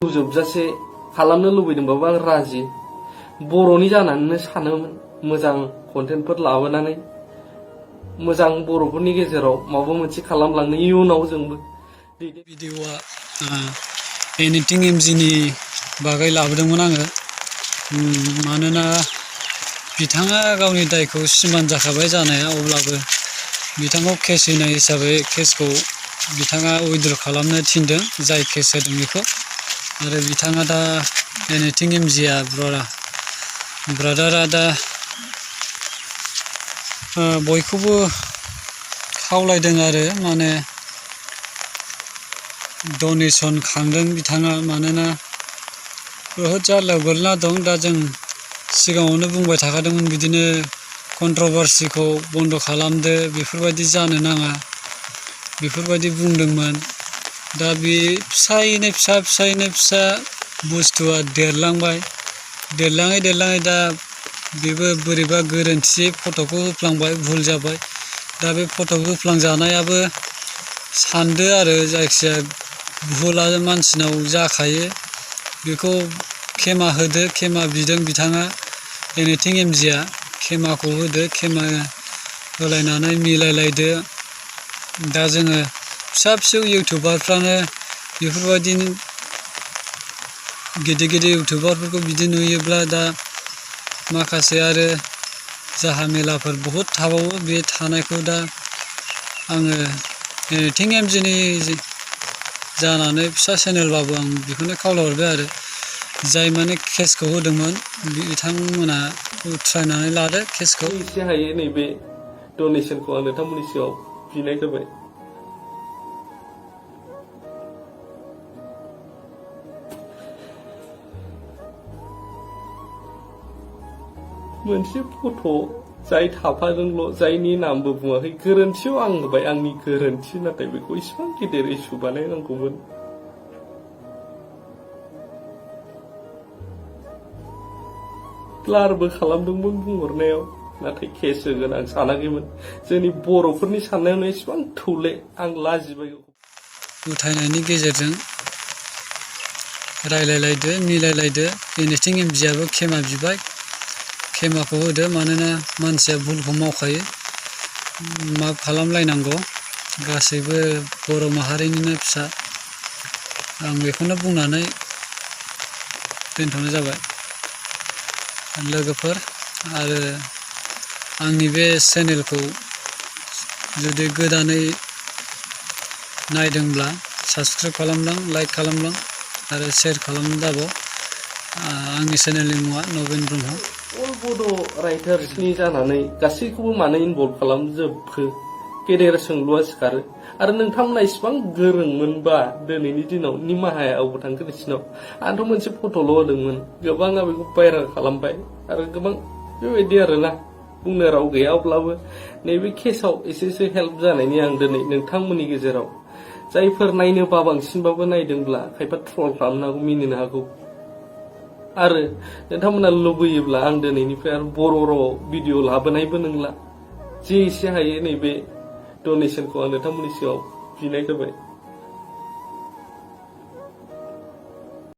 जोबजासे खालामनो लुबैदोंबाबो आं राजि बर'नि जानानैनो सानोमोन मोजां कन्टेन्टफोर लाबोनानै मोजां बर'फोरनि गेजेराव माबा मोनसे खालामलांनो इयुनाव जोंबो भिडिअआ एनिथिं एमजिनि बागै लाबोदोंमोन आङो मानोना बिथाङा गावनि दायखौ सिमान जाखाबाय जानाया अब्लाबो बिथांखौ केस होनाय हिसाबै केसखौ बिथाङा उइथड्र खालामनो थिनदों जाय केस होदों बेखौ आरो बिथाङा दा एनिथिं एमजिआ ब्रादारा दा बयखौबो खावलायदों आरो माने डनेसन खांदों बिथाङा मानोना बहुद जारलायाव गोलैना दं दा जों सिगाङावनो बुंबाय थाखादोंमोन बिदिनो कन्ट्रभार्सिखौ बन्द खालामदो बेफोरबायदि जानो नाङा बेफोरबायदि बुंदोंमोन दा बे फिसायैनो फिसा बुस्थुआ देरलाङै दा बेबो बोरैबा गोरोन्थि फट'खौ होफ्लांबाय भुल जाबाय दा बे फट' होफ्लांजानायाबो सानदो आरो जायखिजाया भुला मानसिनाव जाखायो बेखौ खेमा होदो खेमा बिदों बिथाङा एनिथिं एमजिआ खेमाखौ होदो खेमा होलायनानै मिलायलायदो दा जोङो फिसा इउटुबारफ्रानो बेफोरबायदि गिदिर इउटुबारफोरखौ बिदि नुयोब्ला दा माखासे आरो जाहा मेलाफोर बहुद थाबावो बे थानायखौ दा आङो एनिथिं एमजिनि जानानै फिसा चेनेलबाबो आं बेखौनो खावलायहरबाय आरो जाय माने केसखौ होदोंमोन बिथांमोना उथ्रायनानै लादो केसखौ एसे हायो नैबे डनेसनखौ आं नोंथांमोननि सिगाङाव बिनाय जाबाय मोनसे फट' जाय थाफादोंल' जायनि नामबो बुङाखै गोरोन्थियाव आं होबाय आंनि गोरोन्थि नाथाय बेखौ इसिबां गिदिर इस्यु बानायनांगौमोन ब्लारबो खालामदोंमोन बुंहरनायाव नाथाय केस होगोन आं सानाखैमोन जोंनि बर'फोरनि साननायावनो इसिबां थौले आं लाजिबाय उथायनायनि गेजेरजों रायलायलायदो मिलायलायदो एनिथिं एमजिआबो खेमा बिबाय खेमाखौ होदो मानोना मानसिया भुलखौ मावखायो मा खालामलायनांगौ गासैबो बर' माहारिनिनो फिसा आं बेखौनो बुंनानै दोनथ'नाय जाबाय लोगोफोर आरो आंनि बे चेनेलखौ जुदि गोदानै नायदोंब्ला साबस्क्राइब खालामलां लाइक खालामलां आरो शेयार खालामनो दाबाव आंनि चेनेलनि मुङा नबेन ब्रह्म अल बड' राइटार्सनि जानानै गासैखौबो मानो इनभल्भ खालामजोबखो गेदेर सोंलुआ सिखारो आरो नोंथांमोना इसिबां गोरोंमोनबा दिनैनि दिनाव निमाहाया अबाव थांखो नोंसिनाव आंथ' मोनसे फट'ल' होदोंमोन गोबाङा बेखौ भाइरेल खालामबाय आरो गोबां बेबायदि आरोना बुंनो राव गैया अब्लाबो नैबे केसाव एसेसो हेल्प जानायनि आं दिनै नोंथांमोननि गेजेराव जायफोर नायनो बांसिनबाबो नायदोंब्ला खायफा ट्रल खालामनो हागौ मिनिनो हागौ आरो नोंथांमोना लुबैयोब्ला आं दिनैनिफ्राय आरो बर' रावाव भिडिअ लाबोनायबो नंला जे एसे हायो नैबे डनेसनखौ आं नोंथांमोननि सिगाङाव बिनाय जाबाय